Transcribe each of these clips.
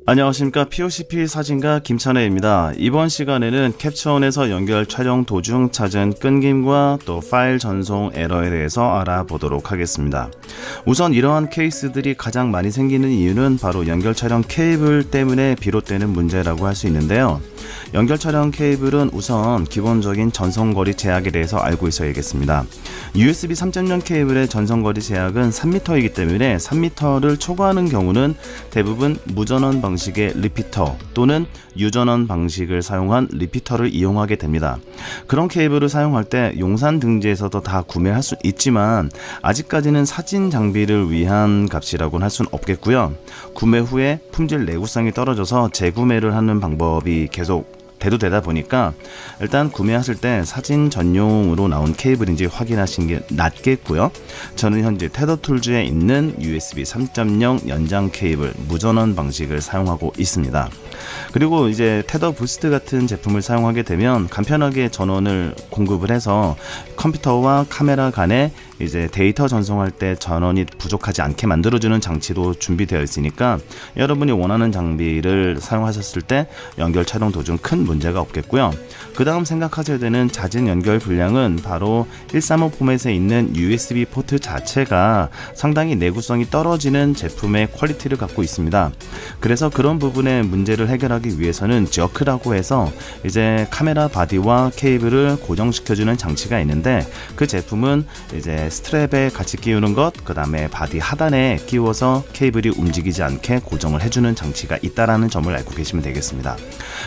안녕하십니까. POCP 사진가 김찬혜입니다. 이번 시간에는 캡처온에서 연결 촬영 도중 찾은 끊김과 또 파일 전송 에러에 대해서 알아보도록 하겠습니다. 우선 이러한 케이스들이 가장 많이 생기는 이유는 바로 연결 촬영 케이블 때문에 비롯되는 문제라고 할 수 있는데요. 연결 촬영 케이블은 우선 기본적인 전송거리 제약에 대해서 알고 있어야겠습니다. USB 3.0 케이블의 전송거리 제약은 3m이기 때문에 3m를 초과하는 경우는 대부분 무전원 방식의 리피터 또는 유전원 방식을 사용한 리피터를 이용하게 됩니다. 그런 케이블을 사용할 때 용산 등지에서도 다 구매할 수 있지만 아직까지는 사진 장비를 위한 값이라고는 할 수는 없겠고요. 구매 후에 품질 내구성이 떨어져서 재구매를 하는 방법이 계속 대두되다 보니까 일단 구매하실 때 사진 전용으로 나온 케이블인지 확인하시는 게 낫겠고요. 저는 현재 테더툴즈에 있는 USB 3.0 연장 케이블 무전원 방식을 사용하고 있습니다. 그리고 이제 테더 부스트 같은 제품을 사용하게 되면 간편하게 전원을 공급을 해서 컴퓨터와 카메라 간에 이제 데이터 전송할 때 전원이 부족하지 않게 만들어주는 장치도 준비되어 있으니까 여러분이 원하는 장비를 사용하셨을 때 연결 촬영 도중 큰 문제가 없겠고요. 그 다음 생각하셔야 되는 잦은 연결 불량은 바로 135 포맷에 있는 USB 포트 자체가 상당히 내구성이 떨어지는 제품의 퀄리티를 갖고 있습니다. 그래서 그런 부분의 문제를 해결하기 위해서는 저크라고 해서 이제 카메라 바디와 케이블을 고정시켜주는 장치가 있는데 그 제품은 이제 스트랩에 같이 끼우는 것, 그 다음에 바디 하단에 끼워서 케이블이 움직이지 않게 고정을 해주는 장치가 있다라는 점을 알고 계시면 되겠습니다.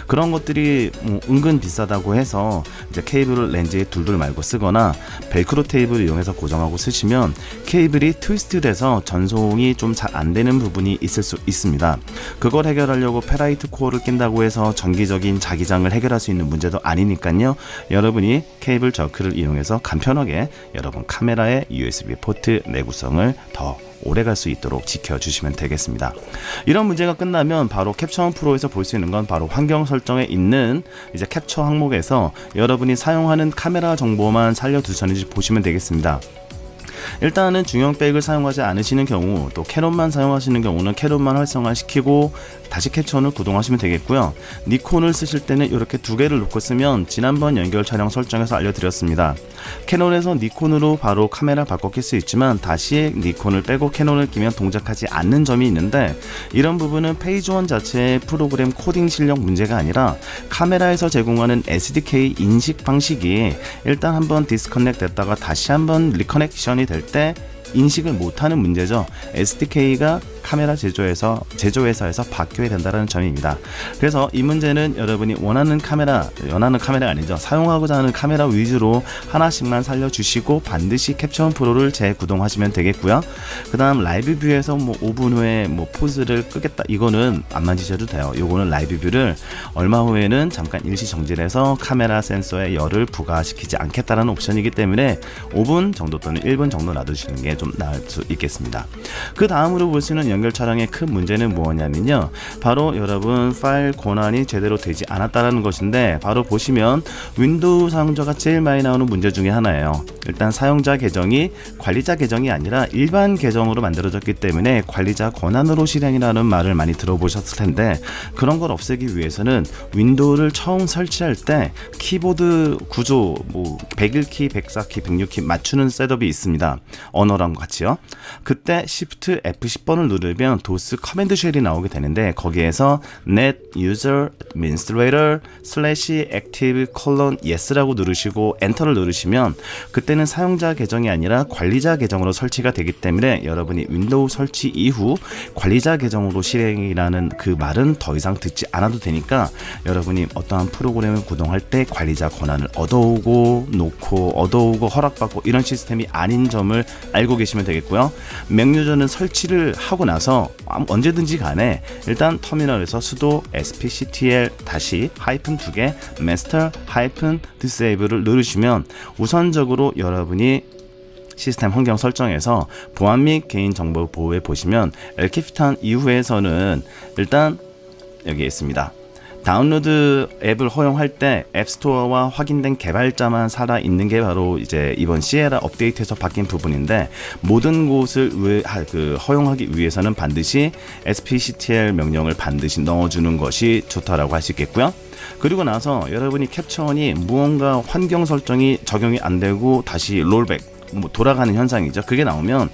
그런 것들이 은근 비싸다고 해서 이제 케이블을 렌즈에 둘둘 말고 쓰거나 벨크로 테이프를 이용해서 고정하고 쓰시면 케이블이 트위스트 돼서 전송이 좀 잘 안 되는 부분이 있을 수 있습니다. 그걸 해결하려고 페라이트 코어를 낀다고 해서 정기적인 자기장을 해결할 수 있는 문제도 아니니까요. 여러분이 케이블 저크를 이용해서 간편하게 여러분 카메라의 USB 포트 내구성을 더 오래 갈 수 있도록 지켜주시면 되겠습니다. 이런 문제가 끝나면 바로 캡처원 프로에서 볼 수 있는 건 바로 환경 설정에 있는 이제 캡처 항목에서 여러분이 사용하는 카메라 정보만 살려두셨는지 보시면 되겠습니다. 일단은 중형백을 사용하지 않으시는 경우 또 캐논만 사용하시는 경우는 캐논만 활성화시키고 다시 캡처원을 구동하시면 되겠고요. 니콘을 쓰실 때는 이렇게 두 개를 놓고 쓰면 지난번 연결 촬영 설정에서 알려드렸습니다. 캐논에서 니콘으로 바로 카메라 바꿔 낄 수 있지만 다시 니콘을 빼고 캐논을 끼면 동작하지 않는 점이 있는데 이런 부분은 페이지 원 자체의 프로그램 코딩 실력 문제가 아니라 카메라에서 제공하는 SDK 인식 방식이 일단 한번 디스커넥 됐다가 다시 한번 리커넥션이 될 때 인식을 못하는 문제죠. SDK가 카메라 제조회사에서 바뀌어야 된다는 점입니다. 그래서 이 문제는 여러분이 원하는 카메라가 아니죠. 사용하고자 하는 카메라 위주로 하나씩만 살려주시고 반드시 캡처원 프로를 재구동하시면 되겠고요. 그 다음 라이브 뷰에서 5분 후에 포즈를 끄겠다 이거는 안 만지셔도 돼요. 이거는 라이브 뷰를 얼마 후에는 잠깐 일시 정지해서 카메라 센서에 열을 부과시키지 않겠다는 옵션이기 때문에 5분 정도 또는 1분 정도 놔두시는 게 좀 나을 수 있겠습니다. 그 다음으로 볼 수 있는 연결 촬영의 큰 문제는 뭐냐면요, 바로 여러분 파일 권한이 제대로 되지 않았다는 것인데 바로 보시면 윈도우 사용자가 제일 많이 나오는 문제 중에 하나예요. 일단 사용자 계정이 관리자 계정이 아니라 일반 계정으로 만들어졌기 때문에 관리자 권한으로 실행이라는 말을 많이 들어보셨을 텐데 그런 걸 없애기 위해서는 윈도우를 처음 설치할 때 키보드 구조 101키, 104키, 106키 맞추는 셋업이 있습니다. 언어랑 같이요. 그때 Shift F10번을 누르면 도스 커맨드 쉘이 나오게 되는데 거기에서 net user administrator /active yes라고 누르시고 엔터를 누르시면 그때는 사용자 계정이 아니라 관리자 계정으로 설치가 되기 때문에 여러분이 윈도우 설치 이후 관리자 계정으로 실행이라는 그 말은 더 이상 듣지 않아도 되니까 여러분이 어떠한 프로그램을 구동할 때 관리자 권한을 얻어오고 놓고 얻어오고 허락받고 이런 시스템이 아닌 점을 알고 계시면 되겠고요. 맥유저는 설치를 하고 나서 언제든지 간에 일단 터미널에서 sudo spctl -하이픈 2개 master -disable을 누르시면 우선적으로 여러분이 시스템 환경 설정에서 보안 및 개인정보 보호에 보시면 엘키피탄 이후에서는 일단 여기에 있습니다. 다운로드 앱을 허용할 때 앱스토어와 확인된 개발자만 살아 있는 게 바로 이제 이번 시에라 업데이트에서 바뀐 부분인데, 모든 곳을 허용하기 위해서는 반드시 spctl 명령을 반드시 넣어주는 것이 좋다라고 할 수 있겠고요. 그리고 나서 여러분이 캡처원이 무언가 환경 설정이 적용이 안 되고 다시 롤백 돌아가는 현상이죠. 그게 나오면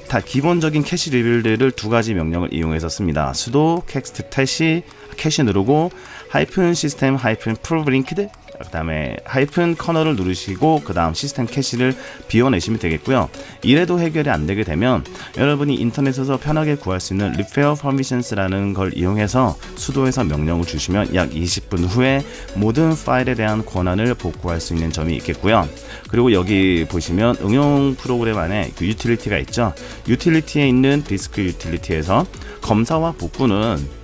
다 기본적인 캐시 리빌드를 두 가지 명령을 이용해서 씁니다. sudo 캐시 누르고 하이픈 시스템 하이픈 프로브링키드, 그 다음에 하이픈 커널을 누르시고 그 다음 시스템 캐시를 비워내시면 되겠고요. 이래도 해결이 안 되게 되면 여러분이 인터넷에서 편하게 구할 수 있는 repair permissions라는 걸 이용해서 수도에서 명령을 주시면 약 20분 후에 모든 파일에 대한 권한을 복구할 수 있는 점이 있겠고요. 그리고 여기 보시면 응용 프로그램 안에 그 유틸리티가 있죠. 유틸리티에 있는 디스크 유틸리티에서 검사와 복구는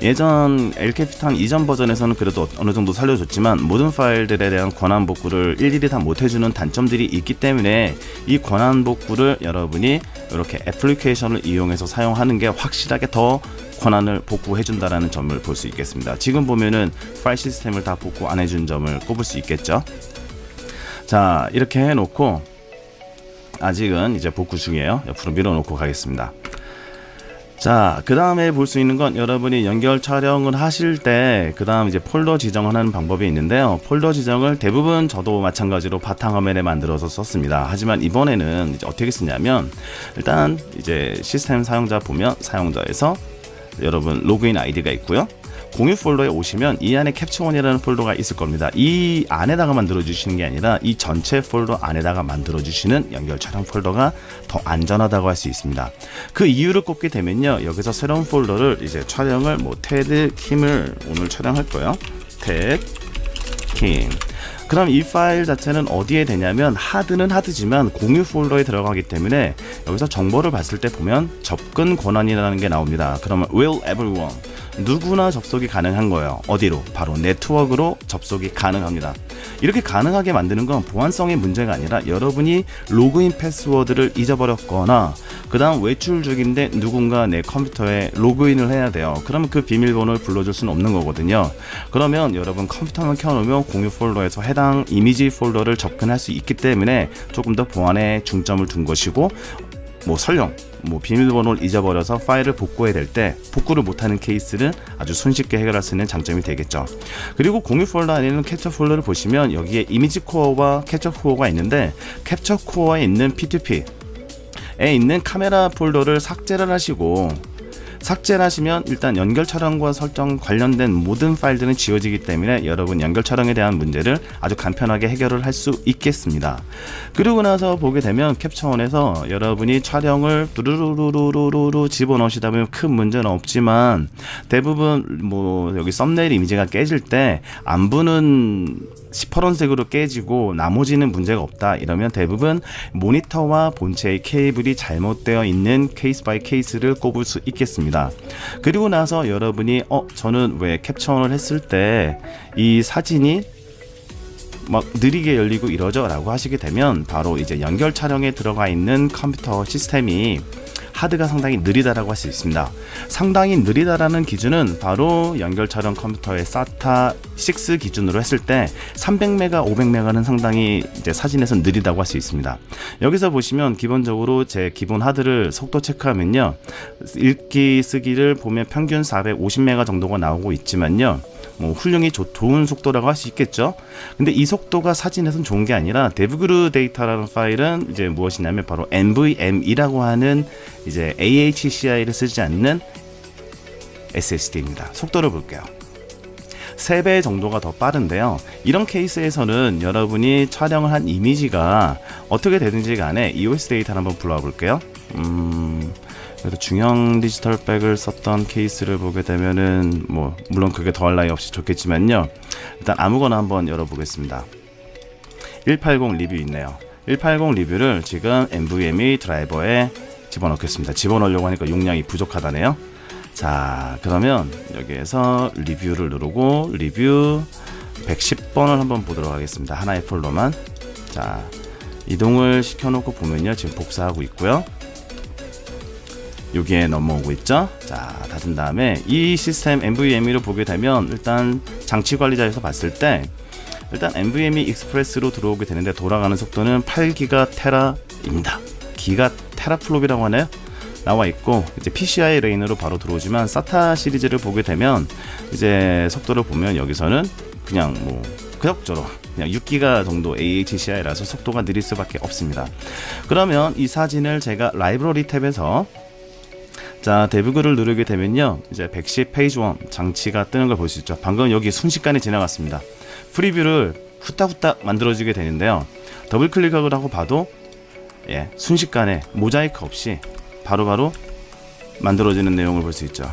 예전 엘캐피탄 이전 버전에서는 그래도 어느 정도 살려줬지만 모든 파일들에 대한 권한 복구를 일일이 다 못해주는 단점들이 있기 때문에 이 권한 복구를 여러분이 이렇게 애플리케이션을 이용해서 사용하는 게 확실하게 더 권한을 복구해준다라는 점을 볼 수 있겠습니다. 지금 보면은 파일 시스템을 다 복구 안 해준 점을 꼽을 수 있겠죠. 자, 이렇게 해놓고 아직은 이제 복구 중이에요. 옆으로 밀어놓고 가겠습니다. 자, 그 다음에 볼 수 있는 건 여러분이 연결 촬영을 하실 때 그 다음 이제 폴더 지정을 하는 방법이 있는데요. 폴더 지정을 대부분 저도 마찬가지로 바탕화면에 만들어서 썼습니다. 하지만 이번에는 이제 어떻게 쓰냐면, 일단 이제 시스템 사용자 보면 사용자에서 여러분 로그인 아이디가 있고요. 공유 폴더에 오시면 이 안에 캡처원이라는 폴더가 있을 겁니다. 이 안에다가 만들어 주시는 게 아니라 이 전체 폴더 안에다가 만들어 주시는 연결 촬영 폴더가 더 안전하다고 할 수 있습니다. 그 이유를 꼽게 되면요, 여기서 새로운 폴더를 이제 촬영을 테드 킴을 오늘 촬영할 거예요. 테드 킴. 그럼 이 파일 자체는 어디에 되냐면, 하드는 하드지만 공유 폴더에 들어가기 때문에 여기서 정보를 봤을 때 보면 접근 권한이라는 게 나옵니다. 그러면 will everyone, 누구나 접속이 가능한 거예요. 어디로? 바로 네트워크로 접속이 가능합니다. 이렇게 가능하게 만드는 건 보안성의 문제가 아니라 여러분이 로그인 패스워드를 잊어버렸거나 그 다음 외출 중인데 누군가 내 컴퓨터에 로그인을 해야 돼요. 그러면 그 비밀번호를 불러줄 수는 없는 거거든요. 그러면 여러분 컴퓨터만 켜놓으면 공유 폴더에서 해당 이미지 폴더를 접근할 수 있기 때문에 조금 더 보안에 중점을 둔 것이고, 설령 비밀번호를 잊어버려서 파일을 복구해야 될 때 복구를 못하는 케이스를 아주 손쉽게 해결할 수 있는 장점이 되겠죠. 그리고 공유 폴더 안에는 캡처 폴더를 보시면 여기에 이미지 코어와 캡처 코어가 있는데, 캡처 코어에 있는 P2P에 있는 카메라 폴더를 삭제를 하시고, 삭제를 하시면 일단 연결 촬영과 설정 관련된 모든 파일들은 지워지기 때문에 여러분 연결 촬영에 대한 문제를 아주 간편하게 해결을 할 수 있겠습니다. 그리고 나서 보게 되면 캡처원에서 여러분이 촬영을 뚜루루루루루루 집어넣으시다 보면 큰 문제는 없지만, 대부분 여기 썸네일 이미지가 깨질 때 안부는 시퍼런색으로 깨지고 나머지는 문제가 없다 이러면 대부분 모니터와 본체의 케이블이 잘못되어 있는 케이스 바이 케이스를 꼽을 수 있겠습니다. 그리고 나서 여러분이 저는 왜 캡처를 했을 때 이 사진이 느리게 열리고 이러죠 라고 하시게 되면, 바로 이제 연결 촬영에 들어가 있는 컴퓨터 시스템이 하드가 상당히 느리다라고 할 수 있습니다. 상당히 느리다라는 기준은 바로 연결 촬영 컴퓨터의 SATA 6 기준으로 했을 때 300메가, 500메가는 상당히 이제 사진에서 느리다고 할 수 있습니다. 여기서 보시면 기본적으로 제 기본 하드를 속도 체크하면요, 읽기 쓰기를 보면 평균 450메가 정도가 나오고 있지만요, 훌륭히 좋은 속도라고 할 수 있겠죠. 근데 이 속도가 사진에선 좋은 게 아니라 데브그루 데이터라는 파일은 이제 무엇이냐면 바로 NVMe라고 하는 이제 AHCI를 쓰지 않는 SSD입니다. 속도를 볼게요. 3배 정도가 더 빠른데요. 이런 케이스에서는 여러분이 촬영을 한 이미지가 어떻게 되든지 간에 EOS 데이터를 한번 불러와 볼게요. 그래서 중형 디지털 백을 썼던 케이스를 보게 되면은 물론 그게 더할 나위 없이 좋겠지만요, 일단 아무거나 한번 열어보겠습니다. 180 리뷰 있네요. 180 리뷰를 지금 NVMe 드라이버에 집어넣겠습니다. 집어넣으려고 하니까 용량이 부족하다네요. 자, 그러면 여기에서 리뷰를 누르고 리뷰 110번을 한번 보도록 하겠습니다. 하나의 폴더만. 자, 이동을 시켜놓고 보면요, 지금 복사하고 있고요. 여기에 넘어오고 있죠. 자, 닫은 다음에 이 시스템 NVMe를 보게 되면 일단 장치 관리자에서 봤을 때 일단 NVMe 익스프레스로 들어오게 되는데 돌아가는 속도는 8기가 테라입니다. 기가 테라플롭이라고 하나요? 나와 있고 이제 PCI 레인으로 바로 들어오지만 SATA 시리즈를 보게 되면 이제 속도를 보면 여기서는 그냥 뭐 그럭저럭 그냥 6기가 정도 AHCI라서 속도가 느릴 수밖에 없습니다. 그러면 이 사진을 제가 라이브러리 탭에서 자 데브그를 누르게 되면요 이제 110 페이지 1 장치가 뜨는 걸 볼 수 있죠. 방금 여기 순식간에 지나갔습니다. 프리뷰를 후딱후딱 만들어지게 되는데요. 더블 클릭을 하고 봐도 예, 순식간에 모자이크 없이 바로바로 만들어지는 내용을 볼 수 있죠.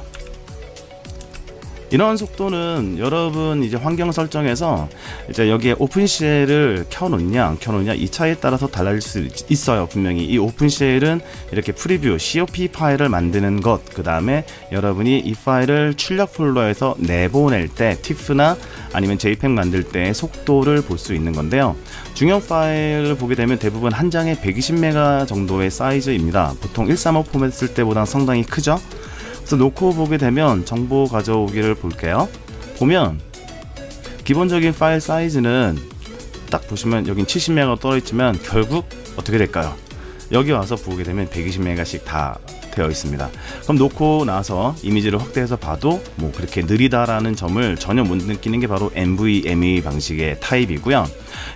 이런 속도는 여러분 이제 환경 설정에서 이제 여기에 오픈쉘을 켜놓냐 안 켜놓냐 이 차이에 따라서 달라질 수 있어요. 분명히 이 오픈쉘은 이렇게 프리뷰 COP 파일을 만드는 것, 그 다음에 여러분이 이 파일을 출력 폴더에서 내보낼 때 TIFF나 아니면 JPEG 만들 때 속도를 볼 수 있는 건데요. 중형 파일을 보게 되면 대부분 한 장에 120메가 정도의 사이즈입니다. 보통 135 포맷 쓸 때보다 상당히 크죠. 그래서 놓고 보게 되면 정보 가져오기를 볼게요. 보면 기본적인 파일 사이즈는 딱 보시면 여긴 70메가 떨어있지만 결국 어떻게 될까요? 여기 와서 보게 되면 120메가씩 다 되어 있습니다. 그럼 놓고 나서 이미지를 확대해서 봐도 뭐 그렇게 느리다라는 점을 전혀 못 느끼는 게 바로 NVMe 방식의 타입이고요.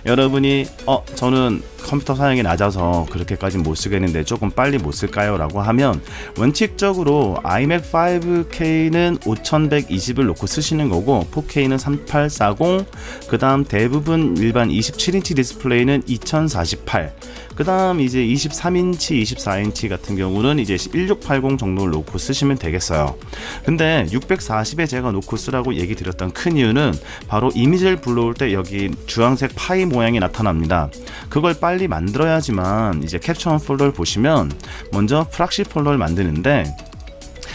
여러분이 저는 컴퓨터 사양이 낮아서 그렇게까지 못 쓰겠는데 조금 빨리 못 쓸까요? 라고 하면 원칙적으로 iMac 5K는 5120을 놓고 쓰시는 거고 4K는 3840, 그 다음 대부분 일반 27인치 디스플레이는 2048, 그 다음 이제 23인치, 24인치 같은 경우는 이제 1680 정도를 놓고 쓰시면 되겠어요. 근데 640에 제가 놓고 쓰라고 얘기 드렸던 큰 이유는 바로 이미지를 불러올 때 여기 주황색 파이 모양이 나타납니다. 그걸 빨리 만들어야지만 이제 캡처한 폴더를 보시면 먼저 프락시 폴더를 만드는데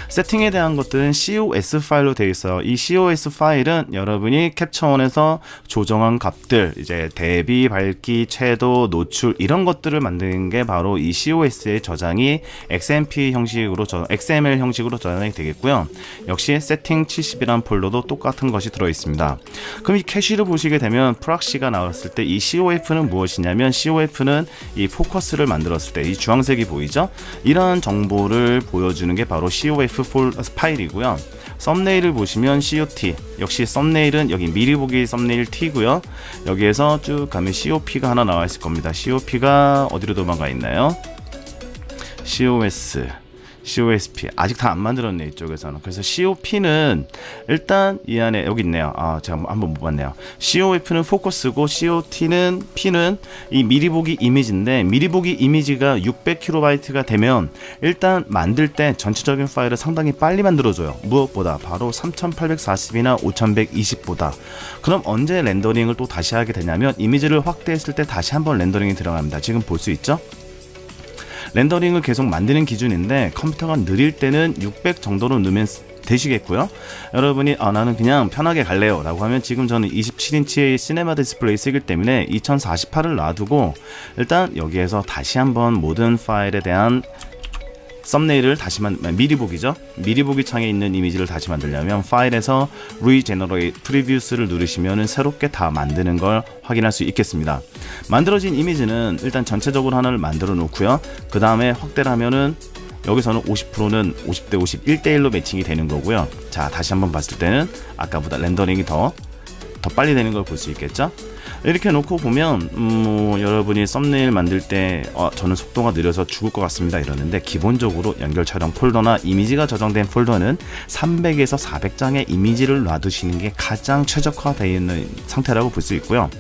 세팅에 대한 것들은 COS 파일로 되어 있어요. 이 COS 파일은 여러분이 캡처원에서 조정한 값들, 이제 대비, 밝기, 채도, 노출 이런 것들을 만드는 게 바로 이 COS의 저장이 XMP 형식으로 XML 형식으로 저장이 되겠고요. 역시 세팅 70이라는 폴더도 똑같은 것이 들어 있습니다. 그럼 이 캐시를 보시게 되면 프락시가 나왔을 때 이 COF는 무엇이냐면 COF는 이 포커스를 만들었을 때 이 주황색이 보이죠? 이러한 정보를 보여주는 게 바로 COF 파일이고요. 썸네일을 보시면 COT, 역시 썸네일은 여기 미리 보기 썸네일 T고요. 여기에서 쭉 가면 COP가 하나 나와 있을 겁니다. COP가 어디로 도망가 있나요? COSP 아직 다 안 만들었네 이쪽에서는. 그래서 COP는 일단 이 안에 여기 있네요. 제가 한번 못 봤네요. COF는 포커스고 COT는 P는 이 미리 보기 이미지인데 미리 보기 이미지가 600KB 되면 일단 만들 때 전체적인 파일을 상당히 빨리 만들어줘요. 무엇보다 바로 3840이나 5120보다. 그럼 언제 렌더링을 또 다시 하게 되냐면 이미지를 확대했을 때 다시 한번 렌더링이 들어갑니다. 지금 볼 수 있죠? 렌더링을 계속 만드는 기준인데 컴퓨터가 느릴 때는 600 정도로 넣으면 되시겠고요. 여러분이 나는 그냥 편하게 갈래요 라고 하면 지금 저는 27인치의 시네마 디스플레이 쓰기 때문에 2048을 놔두고 일단 여기에서 다시 한번 모든 파일에 대한 썸네일을 미리 보기죠. 미리 보기 창에 있는 이미지를 다시 만들려면 파일에서 Regenerate Previous를 누르시면 새롭게 다 만드는 걸 확인할 수 있겠습니다. 만들어진 이미지는 일단 전체적으로 하나를 만들어 놓고요. 그 다음에 확대를 하면은 여기서는 50%는 50대 50 1대1로 매칭이 되는 거고요. 자, 다시 한번 봤을 때는 아까보다 렌더링이 더 빨리 되는 걸 볼 수 있겠죠. 이렇게 놓고 보면 여러분이 썸네일 만들 때 저는 속도가 느려서 죽을 것 같습니다 이러는데 기본적으로 연결 촬영 폴더나 이미지가 저장된 폴더는 300에서 400장의 이미지를 놔두시는 게 가장 최적화되어 있는 상태라고 볼 수 있고요.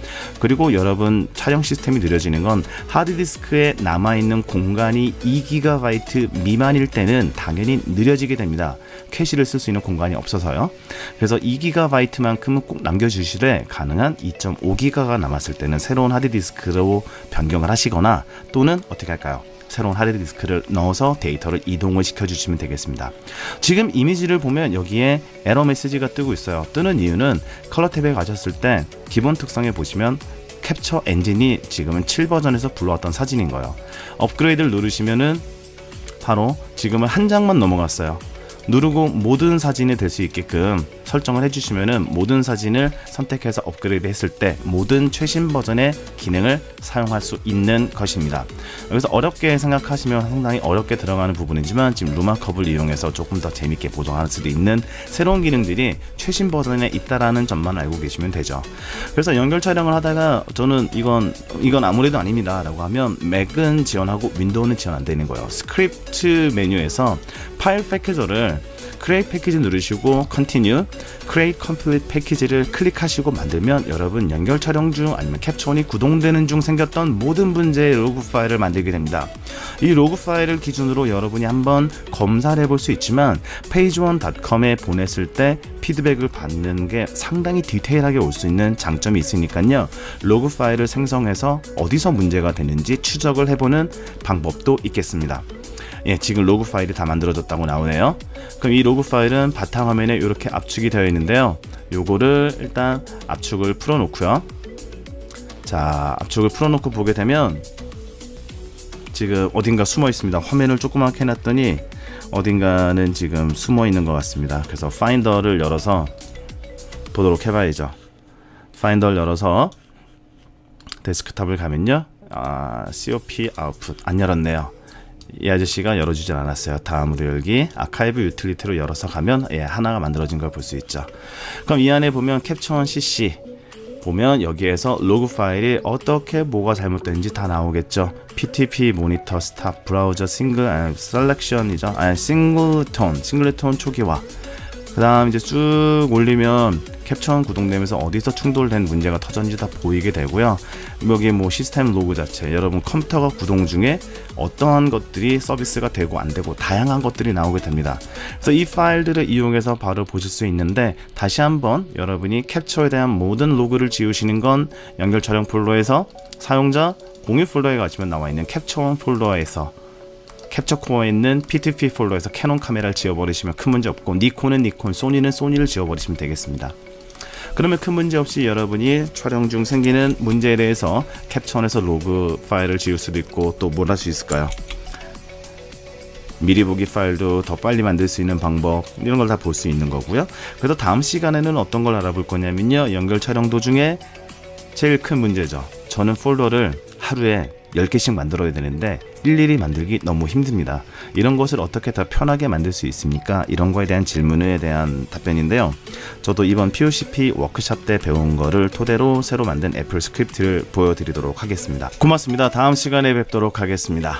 그리고 여러분 촬영 시스템이 느려지는 건 하드디스크에 남아있는 공간이 2GB 미만일 때는 당연히 느려지게 됩니다. 캐시를 쓸 수 있는 공간이 없어서요. 그래서 2GB만큼은 꼭 남겨주시되 가능한 2.5GB가 남았을 때는 새로운 하드디스크로 변경을 하시거나 또는 어떻게 할까요? 새로운 하드디스크를 넣어서 데이터를 이동을 시켜주시면 되겠습니다. 지금 이미지를 보면 여기에 에러 메시지가 뜨고 있어요. 뜨는 이유는 컬러 탭에 가셨을 때 기본 특성에 보시면 캡처 엔진이 지금은 7버전에서 불러왔던 사진인 거예요. 업그레이드를 누르시면은 바로 지금은 한 장만 넘어갔어요. 누르고 모든 사진이 될 수 있게끔 설정을 해주시면은 모든 사진을 선택해서 업그레이드 했을 때 모든 최신 버전의 기능을 사용할 수 있는 것입니다. 여기서 어렵게 생각하시면 상당히 어렵게 들어가는 부분이지만 지금 루마컵을 이용해서 조금 더 재밌게 보정할 수도 있는 새로운 기능들이 최신 버전에 있다라는 점만 알고 계시면 되죠. 그래서 연결 촬영을 하다가 저는 이건 아무래도 아닙니다 라고 하면 맥은 지원하고 윈도우는 지원 안 되는 거예요. 스크립트 메뉴에서 파일 패키저를 크리에이트 패키지 누르시고 컨티뉴 크리에이트 컴플리트 패키지를 클릭하시고 만들면 여러분 연결 촬영 중 아니면 캡처온이 구동되는 중 생겼던 모든 문제의 로그 파일을 만들게 됩니다. 이 로그 파일을 기준으로 여러분이 한번 검사를 해볼 수 있지만 pageone.com에 보냈을 때 피드백을 받는 게 상당히 디테일하게 올 수 있는 장점이 있으니까요. 로그 파일을 생성해서 어디서 문제가 되는지 추적을 해보는 방법도 있겠습니다. 예, 지금 로그 파일이 다 만들어졌다고 나오네요. 그럼 이 로그 파일은 바탕화면에 이렇게 압축이 되어 있는데요. 요거를 일단 압축을 풀어 놓고요. 자, 압축을 풀어 놓고 보게 되면 지금 어딘가 숨어 있습니다. 화면을 조그맣게 해놨더니 어딘가는 지금 숨어 있는 것 같습니다. 그래서 파인더를 열어서 보도록 해봐야죠. 파인더를 열어서 데스크탑을 가면요. COP 아웃풋 안 열었네요. 이 아저씨가 열어주질 않았어요. 다음으로 열기 아카이브 유틸리티로 열어서 가면 하나가 만들어진 걸 볼 수 있죠. 그럼 이 안에 보면 캡처온 CC 보면 여기에서 로그 파일이 어떻게 뭐가 잘못된지 다 나오겠죠. PTP 모니터 스탑 브라우저 싱글 셀렉션이죠. 싱글톤 초기화. 그 다음 이제 쭉 올리면 캡처온 구동되면서 어디서 충돌된 문제가 터졌는지 다 보이게 되고요. 여기 뭐 시스템 로그 자체, 여러분 컴퓨터가 구동 중에 어떠한 것들이 서비스가 되고 안 되고 다양한 것들이 나오게 됩니다. 그래서 이 파일들을 이용해서 바로 보실 수 있는데 다시 한번 여러분이 캡처에 대한 모든 로그를 지우시는 건 연결 촬영 폴더에서 사용자 공유 폴더에 가시면 나와 있는 캡처온 폴더에서 캡처 코어에 있는 PTP 폴더에서 캐논 카메라를 지워버리시면 큰 문제 없고 니콘은 니콘, 소니는 소니를 지워버리시면 되겠습니다. 그러면 큰 문제 없이 여러분이 촬영 중 생기는 문제에 대해서 캡처온에서 로그 파일을 지울 수도 있고 또 뭘 할 수 있을까요? 미리 보기 파일도 더 빨리 만들 수 있는 방법 이런 걸 다 볼 수 있는 거고요. 그래서 다음 시간에는 어떤 걸 알아볼 거냐면요. 연결 촬영 도중에 제일 큰 문제죠. 저는 폴더를 하루에 10개씩 만들어야 되는데 일일이 만들기 너무 힘듭니다. 이런 것을 어떻게 더 편하게 만들 수 있습니까? 이런 거에 대한 질문에 대한 답변인데요. 저도 이번 POCP 워크샵 때 배운 거를 토대로 새로 만든 애플 스크립트를 보여드리도록 하겠습니다. 고맙습니다. 다음 시간에 뵙도록 하겠습니다.